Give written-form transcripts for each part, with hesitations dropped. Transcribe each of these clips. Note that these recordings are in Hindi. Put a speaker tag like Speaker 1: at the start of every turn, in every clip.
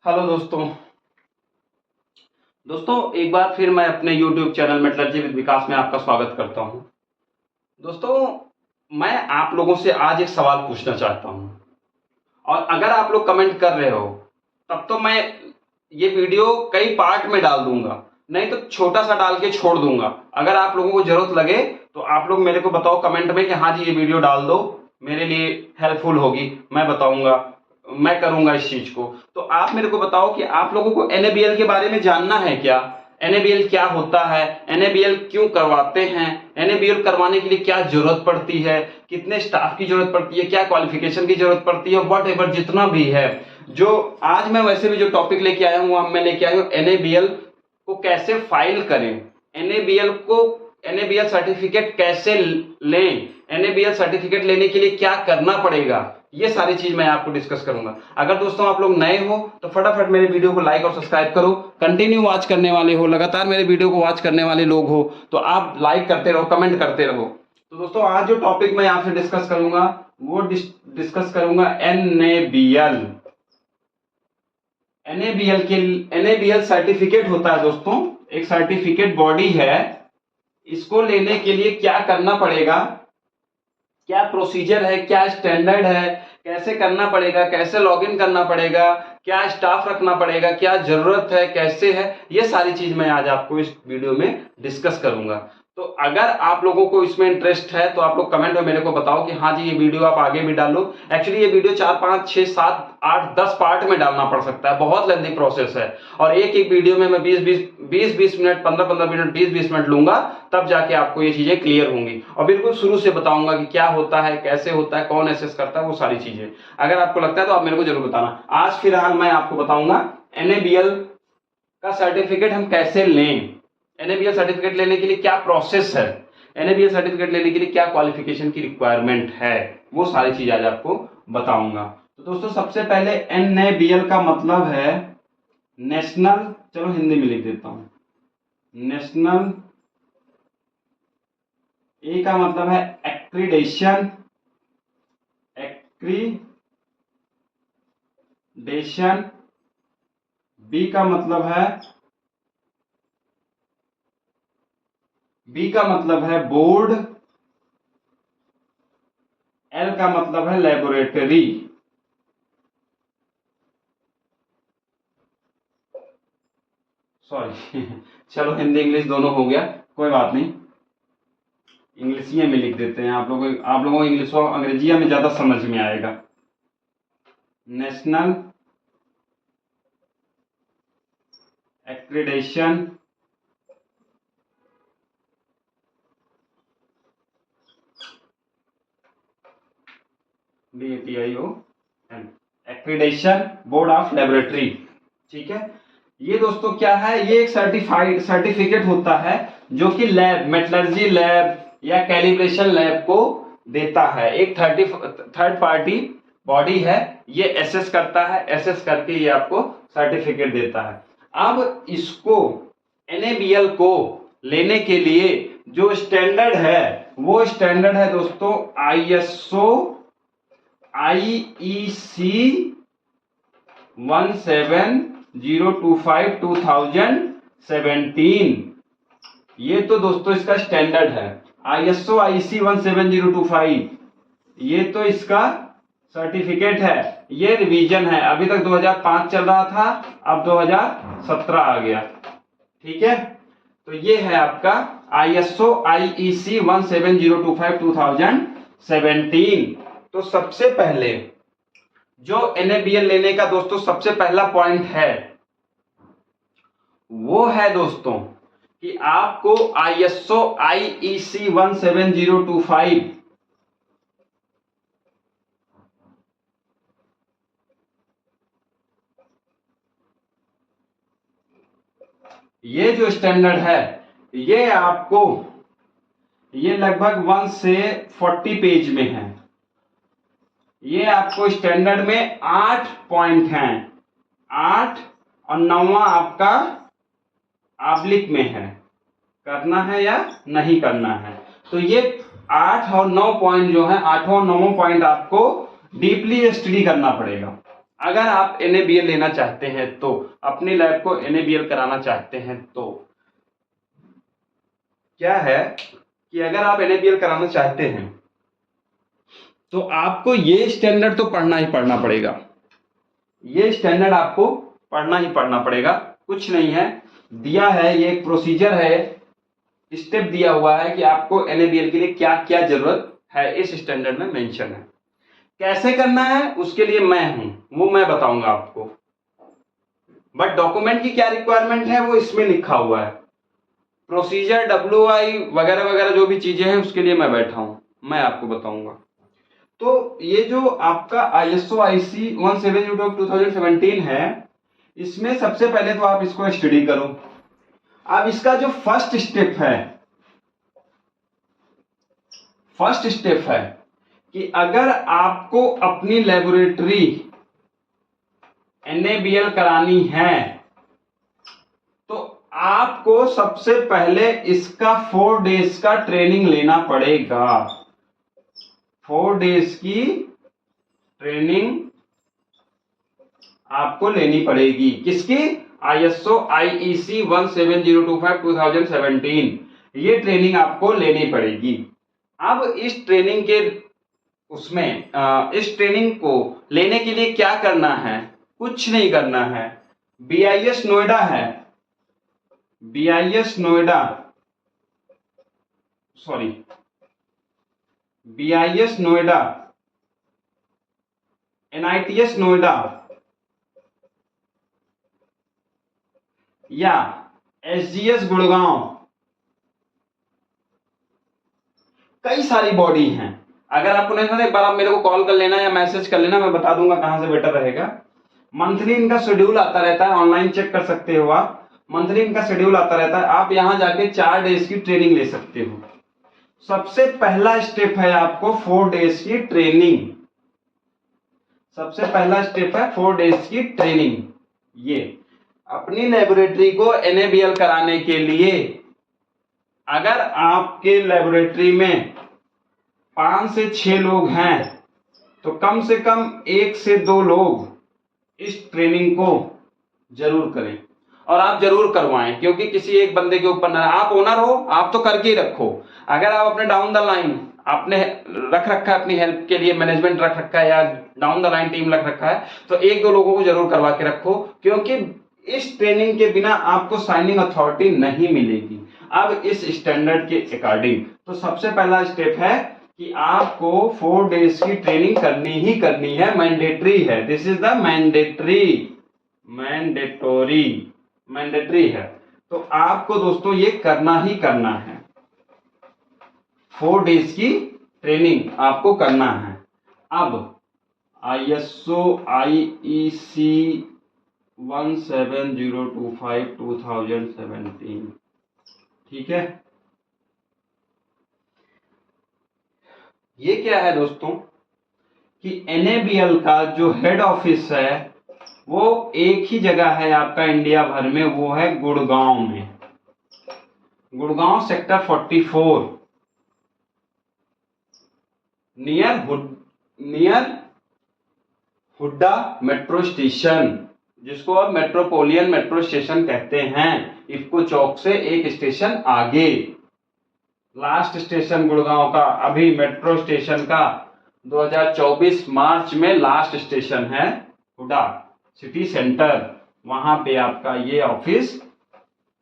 Speaker 1: हेलो दोस्तों एक बार फिर मैं अपने YouTube चैनल मेटलर्जी विद विकास में आपका स्वागत करता हूं। दोस्तों मैं आप लोगों से आज एक सवाल पूछना चाहता हूं और अगर आप लोग कमेंट कर रहे हो तब तो मैं ये वीडियो कई पार्ट में डाल दूंगा, नहीं तो छोटा सा डाल के छोड़ दूंगा। अगर आप लोगों को जरूरत लगे तो आप लोग मेरे को बताओ कमेंट में कि हाँ जी ये वीडियो डाल दो, मेरे लिए हेल्पफुल होगी, मैं बताऊंगा, मैं करूंगा इस चीज को। तो आप मेरे को बताओ कि आप लोगों को NABL के बारे में जानना है क्या? NABL क्या होता है, NABL क्यों करवाते हैं, NABL करवाने के लिए क्या जरूरत पड़ती है, कितने स्टाफ की जरूरत पड़ती है, क्या क्वालिफिकेशन की जरूरत पड़ती है, वट एवर जितना भी है। जो आज मैं वैसे भी जो टॉपिक लेके आया हूँ, मैं लेके आया हूँ NABL को कैसे फाइल करें, NABL सर्टिफिकेट कैसे लें, NABL सर्टिफिकेट लेने के लिए क्या करना पड़ेगा, ये सारी चीज मैं आपको डिस्कस करूंगा। अगर दोस्तों आप लोग नए हो तो फटाफट मेरे वीडियो को लाइक और सब्सक्राइब करो। कंटिन्यू वॉच करने वाले हो, लगातार मेरे वीडियो को वॉच करने वाले लोग हो तो आप लाइक करते रहो, कमेंट करते रहो। तो दोस्तों आज जो टॉपिक मैं आपसे डिस्कस करूंगा वो डिस्कस करूंगा NABL। NABL सर्टिफिकेट होता है दोस्तों, एक सर्टिफिकेट बॉडी है। इसको लेने के लिए क्या करना पड़ेगा, क्या प्रोसीजर है, क्या स्टैंडर्ड है, कैसे करना पड़ेगा, कैसे लॉगिन करना पड़ेगा, क्या स्टाफ रखना पड़ेगा, क्या जरूरत है, कैसे है, ये सारी चीज मैं आज आपको इस वीडियो में डिस्कस करूंगा। तो अगर आप लोगों को इसमें इंटरेस्ट है तो आप लोग कमेंट में मेरे को बताओ कि हाँ जी ये वीडियो आप आगे भी डालो। एक्चुअली ये वीडियो 4, 5, 6, 7, 8, 10 पार्ट में डालना पड़ सकता है, बहुत लेंथी प्रोसेस है और एक एक वीडियो में मैं 20 मिनट, 15 मिनट, 20 मिनट लूंगा, तब जाके आपको ये चीजें क्लियर होंगी और बिल्कुल शुरू से बताऊंगा कि क्या होता है, कैसे होता है, कौन एसेस करता है, वो सारी चीजें। अगर आपको लगता है तो आप मेरे को जरूर बताना। आज फिलहाल मैं आपको बताऊंगा NABL का सर्टिफिकेट हम कैसे लें, NABL सर्टिफिकेट लेने के लिए क्या प्रोसेस है, NABL सर्टिफिकेट लेने के लिए क्या क्वालिफिकेशन की रिक्वायरमेंट है, वो सारी चीज आज आपको बताऊंगा। तो दोस्तों सबसे पहले NABL का मतलब है नेशनल, चलो हिंदी में लिख देता हूं, नेशनल, ए का मतलब है एक्रीडेशन, बी का मतलब है बोर्ड, एल का मतलब है लेबोरेटरी। सॉरी चलो हिंदी इंग्लिश दोनों हो गया, कोई बात नहीं, इंग्लिशिया में लिख देते हैं। आप लोगों को इंग्लिश और अंग्रेजिया में ज्यादा समझ में आएगा। National accreditation BAPION accreditation board of laboratory, ठीक है। ये दोस्तों क्या है, ये एक सर्टिफिकेट होता है जो कि लैब, मेटलर्जी लैब या कैलिब्रेशन लैब को देता है। एक थर्ड पार्टी बॉडी है, ये एसेस करता है, एसेस करके ये आपको सर्टिफिकेट देता है। अब इसको NABL को लेने के लिए जो स्टैंडर्ड है वो स्टैंडर्ड है दोस्तों ISO IEC 17025 ये तो दोस्तों इसका स्टैंडर्ड है। ISO IEC 17025 ये तो इसका सर्टिफिकेट है, ये रिवीजन है। अभी तक 2005 चल रहा था, अब 2017 आ गया, ठीक है। तो ये है आपका ISO IEC 17025 2017। तो सबसे पहले जो NABL लेने का दोस्तों सबसे पहला पॉइंट है वो है दोस्तों कि आपको ISO IEC 17025 ये जो स्टैंडर्ड है ये आपको, ये लगभग 1 से 40 पेज में है। ये आपको स्टैंडर्ड में 8 पॉइंट हैं, 8 और 9वां आपका ऑब्लिक में है, करना है या नहीं करना है। तो ये 8 और 9 पॉइंट जो है, 8वां और 9वां पॉइंट आपको डीपली स्टडी करना पड़ेगा। अगर आप NABL लेना चाहते हैं तो, अपनी लैब को NABL कराना चाहते हैं तो क्या है कि अगर आप NABL कराना चाहते हैं तो आपको ये स्टैंडर्ड तो पढ़ना ही पढ़ना पड़ेगा। ये स्टैंडर्ड आपको पढ़ना ही पढ़ना पड़ेगा, कुछ नहीं है, दिया है, ये एक प्रोसीजर है, स्टेप दिया हुआ है कि आपको NABL के लिए क्या क्या जरूरत है, इस स्टैंडर्ड में मेंशन है। कैसे करना है उसके लिए मैं हूं, वो मैं बताऊंगा आपको, बट डॉक्यूमेंट की क्या रिक्वायरमेंट है वो इसमें लिखा हुआ है। प्रोसीजर WI वगैरह वगैरह जो भी चीजें हैं उसके लिए मैं बैठा हूं, मैं आपको बताऊंगा। तो ये जो आपका ISO IC 1702/2017 है, इसमें सबसे पहले तो आप इसको स्टडी करो। अब इसका जो फर्स्ट स्टेप है कि अगर आपको अपनी लेबोरेटरी NABL करानी है तो आपको सबसे पहले इसका 4 डेज का ट्रेनिंग लेना पड़ेगा। 4 डेज की ट्रेनिंग आपको लेनी पड़ेगी, किसकी? ISO IEC 1702/2017, ये ट्रेनिंग आपको लेनी पड़ेगी। अब इस ट्रेनिंग के इस ट्रेनिंग को लेने के लिए क्या करना है? कुछ नहीं करना है। BIS नोएडा है, BIS नोएडा NITS नोएडा या SGS गुड़गांव, कई सारी बॉडी हैं। अगर आपको नहीं समझ, एक बार आप मेरे को कॉल कर लेना या मैसेज कर लेना, मैं बता दूंगा कहां से बेटर रहेगा। मंथली इनका शेड्यूल आता रहता है, ऑनलाइन चेक कर सकते हो आप, मंथली इनका शेड्यूल आता रहता है। आप यहां जाके 4 डेज की ट्रेनिंग ले सकते हो। सबसे पहला स्टेप है आपको 4 डेज की ट्रेनिंग, सबसे पहला स्टेप है 4 डेज की ट्रेनिंग। ये अपनी लेबोरेटरी को NABL कराने के लिए अगर आपके लेबोरेटरी में 5 से 6 लोग हैं तो कम से कम 1 से 2 लोग इस ट्रेनिंग को जरूर करें, और आप जरूर करवाएं, क्योंकि किसी एक बंदे के ऊपर ना, आप ओनर हो, आप तो करके ही रखो। अगर आप अपने डाउन द लाइन आपने रख रखा है, अपनी हेल्प के लिए मैनेजमेंट रख रखा है या डाउन द लाइन टीम रख रखा है, तो 1-2 लोगों को जरूर करवा के रखो, क्योंकि इस ट्रेनिंग के बिना आपको साइनिंग अथॉरिटी नहीं मिलेगी। अब इस स्टैंडर्ड के अकॉर्डिंग तो सबसे पहला स्टेप है कि आपको 4 डेज की ट्रेनिंग करनी है, मैंडेटरी है। दिस इज द मैंडेटरी है, तो आपको दोस्तों ये करना ही करना है। 4 डेज की ट्रेनिंग आपको करना है। अब ISO IEC 1702/2017, ठीक है। ये क्या है दोस्तों कि NABL का जो हेड ऑफिस है वो एक ही जगह है आपका इंडिया भर में, वो है गुड़गांव में, Gurgaon sector 44, near Hooda metro station, जिसको अब मेट्रोपोलियन मेट्रो स्टेशन कहते हैं। इफ्को चौक से एक स्टेशन आगे, लास्ट स्टेशन गुड़गांव का, अभी मेट्रो स्टेशन का 2024 मार्च में लास्ट स्टेशन है हुड्डा सिटी सेंटर, वहां पे आपका ये ऑफिस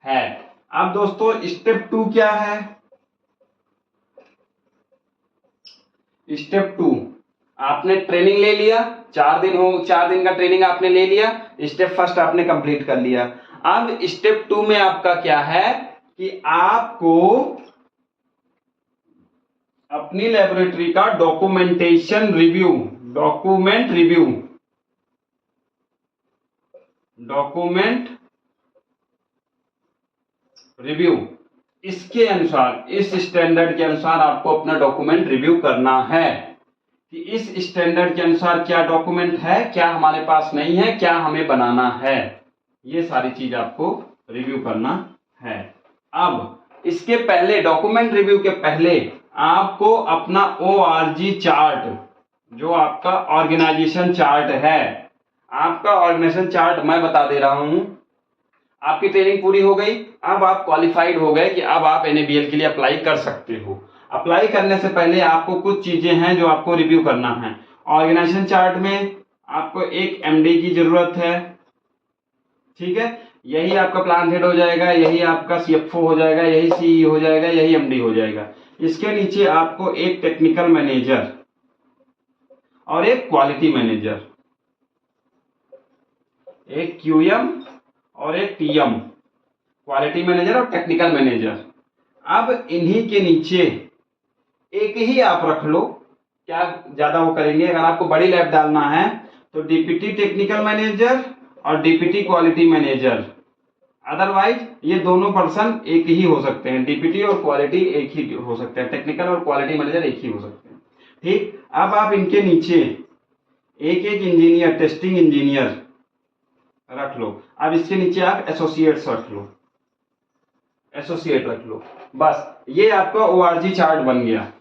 Speaker 1: है। अब दोस्तों स्टेप 2 क्या है? स्टेप 2, आपने ट्रेनिंग ले लिया, 4 दिन का ट्रेनिंग आपने ले लिया, स्टेप फर्स्ट आपने कंप्लीट कर लिया। अब स्टेप 2 में आपका क्या है कि आपको अपनी लेबोरेटरी का डॉक्यूमेंट रिव्यू, इसके अनुसार, इस स्टैंडर्ड के अनुसार आपको अपना डॉक्यूमेंट रिव्यू करना है कि इस स्टैंडर्ड के अनुसार क्या डॉक्यूमेंट है, क्या हमारे पास नहीं है, क्या हमें बनाना है, ये सारी चीज आपको रिव्यू करना है। अब इसके पहले, डॉक्यूमेंट रिव्यू के पहले आपको अपना ORG चार्ट, जो आपका ऑर्गेनाइजेशन चार्ट है, आपका ऑर्गेनाइजेशन चार्ट मैं बता दे रहा हूं। आपकी ट्रेनिंग पूरी हो गई, अब आप क्वालिफाइड हो गए कि अब आप NABL के लिए अप्लाई कर सकते हो। अप्लाई करने से पहले आपको कुछ चीजें हैं जो आपको रिव्यू करना है। ऑर्गेनाइजेशन चार्ट में आपको एक MD की जरूरत है, ठीक है। यही आपका प्लान हेड हो जाएगा, यही आपका CFO हो जाएगा, यही CE हो जाएगा, यही MD हो जाएगा। इसके नीचे आपको एक टेक्निकल मैनेजर और एक क्वालिटी मैनेजर, एक QM और एक TM, क्वालिटी मैनेजर और टेक्निकल मैनेजर। अब इन्हीं के नीचे एक ही आप रख लो, क्या ज्यादा वो करेंगे। अगर आपको बड़ी लैब डालना है तो DPT टेक्निकल मैनेजर और DPT क्वालिटी मैनेजर, अदरवाइज ये दोनों पर्सन एक ही हो सकते हैं। DPT और क्वालिटी एक ही हो सकते हैं, टेक्निकल और क्वालिटी मैनेजर एक ही हो सकते हैं, ठीक। अब आप इनके नीचे एक एक इंजीनियर, टेस्टिंग इंजीनियर रख लो। अब इसके नीचे आप एसोसिएट्स रख लो, एसोसिएट रख लो, बस ये आपका ORG चार्ट बन गया।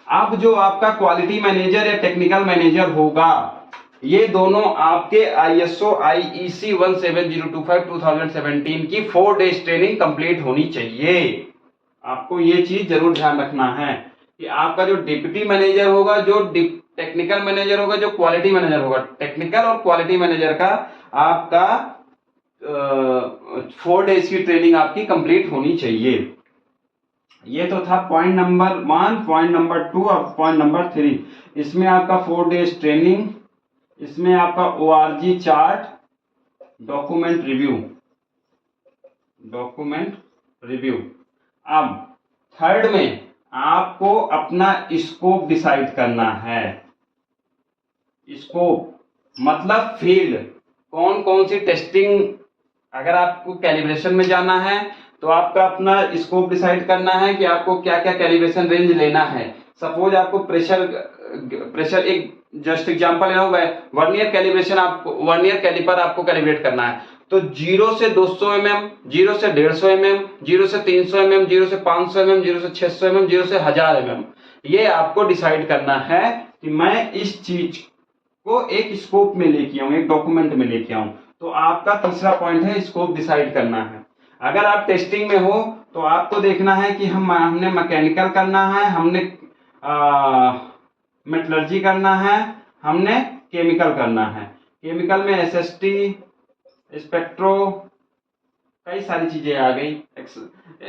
Speaker 1: अब जो आपका क्वालिटी मैनेजर या टेक्निकल मैनेजर होगा, ये दोनों आपके ISO IEC 17025 की 4 डेज ट्रेनिंग कंप्लीट होनी चाहिए। आपको ये चीज जरूर ध्यान रखना है कि आपका जो डिप्टी मैनेजर होगा, जो टेक्निकल मैनेजर होगा, जो क्वालिटी मैनेजर होगा, टेक्निकल और क्वालिटी मैनेजर का आपका 4 डेज की ट्रेनिंग आपकी कंप्लीट होनी चाहिए। ये तो था पॉइंट नंबर 1, पॉइंट नंबर 2 और पॉइंट नंबर 3। इसमें आपका 4 डेज ट्रेनिंग, इसमें आपका ORG चार्ट, डॉक्यूमेंट रिव्यू। अब थर्ड में आपको अपना स्कोप डिसाइड करना है। स्कोप मतलब फील्ड, कौन कौन सी टेस्टिंग, अगर आपको कैलिब्रेशन में जाना है तो आपका अपना स्कोप डिसाइड करना है कि आपको क्या क्या कैलिब्रेशन रेंज लेना है। सपोज आपको प्रेशर एक जस्ट एग्जांपल लेना होगा, वर्नियर कैलिब्रेशन, आपको वर्नियर कैलिपर आपको कैलिब्रेट करना है तो 0 से 200 mm, 0 से 150 mm, 0 से 300 mm, 0 से 500 mm, 0 से 600 mm, 0 से 1000 mm। ये आपको डिसाइड करना है कि मैं इस चीज को एक स्कोप में लेके आऊं, एक डॉक्यूमेंट में लेके आऊं। तो आपका तीसरा पॉइंट है स्कोप डिसाइड करना है। अगर आप टेस्टिंग में हो तो आपको देखना है कि हमने मैकेनिकल करना है, हमने मेटलर्जी करना है, हमने केमिकल करना है। केमिकल में SST, स्पेक्ट्रो, कई सारी चीजें आ गई,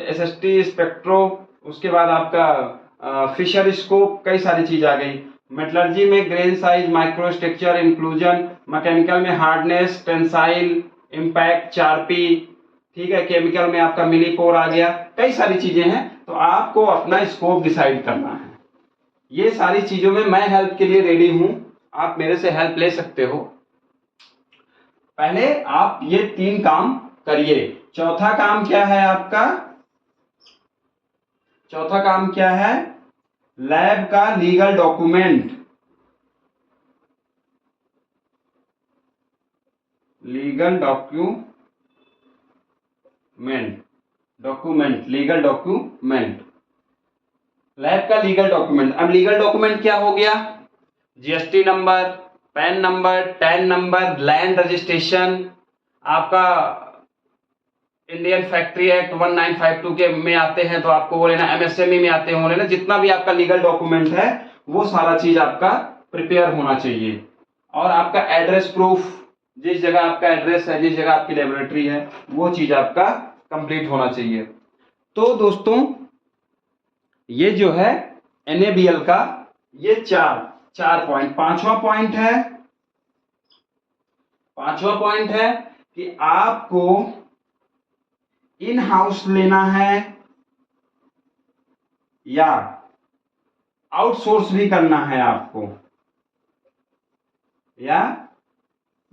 Speaker 1: SST, स्पेक्ट्रो, उसके बाद आपका फिशर स्कोप, कई सारी चीज आ गई। मेटलर्जी में grain size, micro structure, inclusion. Mechanical में हार्डनेस, टेंसाइल, इम्पैक्ट, चारपी, ठीक है। केमिकल में आपका मिलीपोर आ गया, कई सारी चीजें हैं। तो आपको अपना स्कोप डिसाइड करना है। ये सारी चीजों में मैं हेल्प के लिए रेडी हूं, आप मेरे से हेल्प ले सकते हो। पहले आप ये 3 काम करिए। चौथा काम क्या है आपका? चौथा काम क्या है? लैब का legal document, legal document, lab का लीगल डॉक्यूमेंट। अब लीगल डॉक्यूमेंट क्या हो गया? GST number, pan number, tan number, land registration, आपका इंडियन फैक्ट्री एक्ट 1952 के में आते हैं तो आपको वो लेना, MSME में आते हैं वो लेना। जितना भी आपका लीगल डॉक्यूमेंट है वो सारा चीज आपका प्रिपेयर होना चाहिए। और आपका एड्रेस प्रूफ, जिस जगह आपका एड्रेस है, जिस जगह आपकी लेबोरेटरी है, वो चीज आपका कंप्लीट होना चाहिए। तो दोस्तों ये जो है NABL का ये चार पॉइंट। पांचवा पॉइंट है कि आपको इन हाउस लेना है या आउटसोर्स भी करना है आपको, या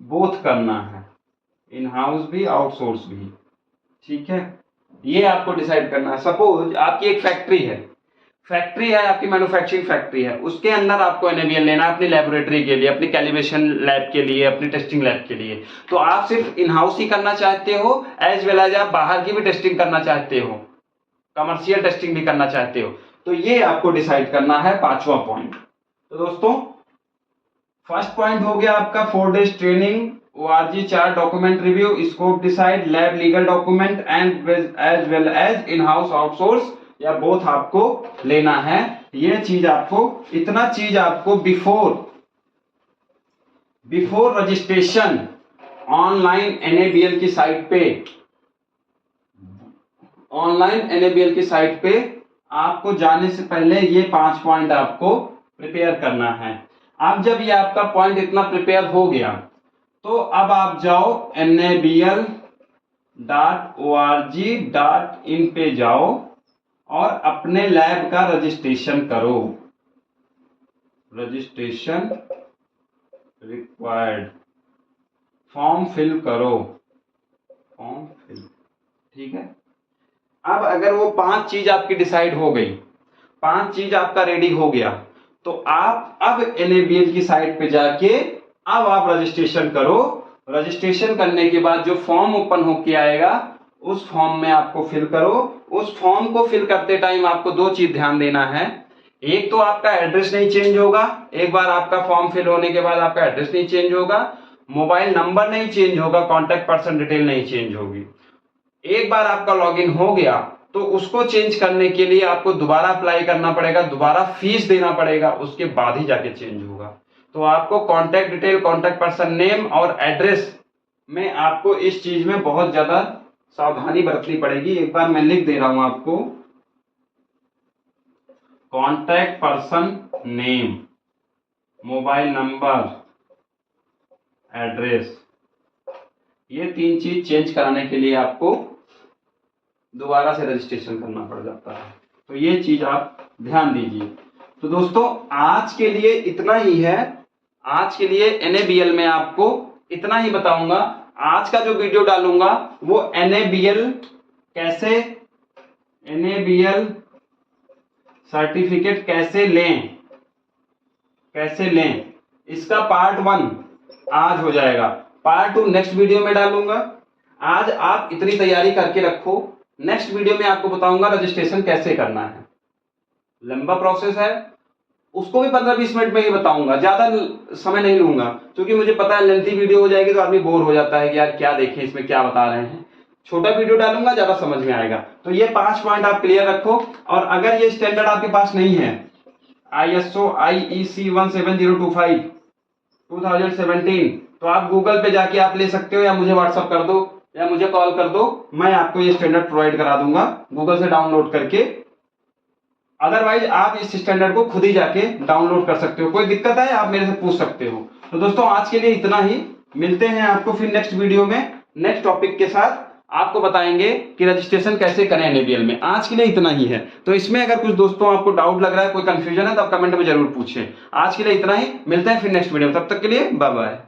Speaker 1: बोथ करना है, इन हाउस भी आउटसोर्स भी, ठीक है। ये आपको डिसाइड करना है। सपोज आपकी एक फैक्ट्री है, आपकी मैन्युफैक्चरिंग फैक्ट्री है, उसके अंदर आपको NABL लेना है अपनी लेबोरेटरी के लिए, अपनी कैलिब्रेशन लैब के लिए, अपनी टेस्टिंग लैब के लिए। तो आप सिर्फ इन हाउस ही करना चाहते हो एज वेल एज आप बाहर की भी टेस्टिंग करना चाहते हो, कमर्शियल टेस्टिंग भी करना चाहते हो, तो ये आपको डिसाइड करना है 5वां पॉइंट। तो दोस्तों फर्स्ट पॉइंट हो गया आपका 4 days training, ORG 4 document review, scope decide, lab legal document and as well as in house outsource या बोथ आपको लेना है। ये चीज आपको, इतना चीज आपको बिफोर रजिस्ट्रेशन ऑनलाइन NABL की साइट पे, ऑनलाइन NABL की साइट पे आपको जाने से पहले ये 5 पॉइंट आपको प्रिपेयर करना है। अब जब ये आपका पॉइंट इतना प्रिपेयर हो गया तो अब आप जाओ nabl.org.in पे जाओ और अपने लैब का रजिस्ट्रेशन करो। रजिस्ट्रेशन रिक्वायर्ड, फॉर्म फिल करो, फॉर्म फिल, ठीक है। अब अगर वो 5 चीज आपकी डिसाइड हो गई, 5 चीज आपका रेडी हो गया, तो आप अब NABL की साइट पे जाके अब आप रजिस्ट्रेशन करो। रजिस्ट्रेशन करने के बाद जो फॉर्म ओपन होके आएगा उस फॉर्म में आपको फिल करो। उस फॉर्म को फिल करते टाइम आपको 2 चीज ध्यान देना है। एक तो आपका एड्रेस नहीं चेंज होगा, एक बार आपका फॉर्म फिल होने के बाद आपका एड्रेस नहीं चेंज होगा, मोबाइल नंबर नहीं चेंज होगा, कॉन्टैक्ट पर्सन डिटेल नहीं चेंज होगी। एक बार आपका लॉगिन हो गया तो उसको चेंज करने के लिए आपको दोबारा अप्लाई करना पड़ेगा, दोबारा फीस देना पड़ेगा, उसके बाद ही जाके चेंज होगा। तो आपको contact detail, contact person name और एड्रेस में आपको इस चीज में बहुत ज्यादा सावधानी बरतनी पड़ेगी। एक बार मैं लिख दे रहा हूं आपको, contact person name, mobile number, address, ये 3 चीज चेंज कराने के लिए आपको दोबारा से रजिस्ट्रेशन करना पड़ जाता है। तो ये चीज आप ध्यान दीजिए। तो दोस्तों आज के लिए इतना ही है। आज के लिए NABL में आपको इतना ही बताऊंगा। आज का जो वीडियो डालूंगा वो NABL सर्टिफिकेट कैसे लें, इसका पार्ट 1 आज हो जाएगा। पार्ट 2 नेक्स्ट वीडियो में डालूंगा। आज आप इतनी तैयारी करके रखो, नेक्स्ट वीडियो में आपको बताऊंगा रजिस्ट्रेशन कैसे करना है। लंबा प्रोसेस है, उसको भी 15-20 मिनट में ही बताऊंगा, ज्यादा समय नहीं लूंगा, क्योंकि मुझे पता है लेंथी वीडियो हो जाएगी तो आदमी बोर हो जाता है कि यार क्या देखें, इसमें क्या बता रहे हैं। छोटा वीडियो डालूंगा, ज्यादा समझ में आएगा। तो ये 5 पॉइंट आप क्लियर रखो। और अगर ये स्टैंडर्ड आपके पास नहीं है, ISO IEC 17025 2017, तो आप गूगल पे जाके आप ले सकते हो, या मुझे व्हाट्सअप कर दो या मुझे कॉल कर दो, मैं आपको ये स्टैंडर्ड प्रोवाइड करा दूंगा गूगल से डाउनलोड करके। अदरवाइज आप इस स्टैंडर्ड को खुद ही जाके डाउनलोड कर सकते हो। कोई दिक्कत है आप मेरे से पूछ सकते हो। तो दोस्तों आज के लिए इतना ही, मिलते हैं आपको फिर नेक्स्ट वीडियो में नेक्स्ट टॉपिक के साथ। आपको बताएंगे कि रजिस्ट्रेशन कैसे करें NABL में। आज के लिए इतना ही है। तो इसमें अगर कुछ दोस्तों आपको डाउट लग रहा है, कोई कंफ्यूजन है, तो आप कमेंट में जरूर पूछें। आज के लिए इतना ही, मिलते हैं फिर नेक्स्ट वीडियो में। तब तक के लिए बाय बाय।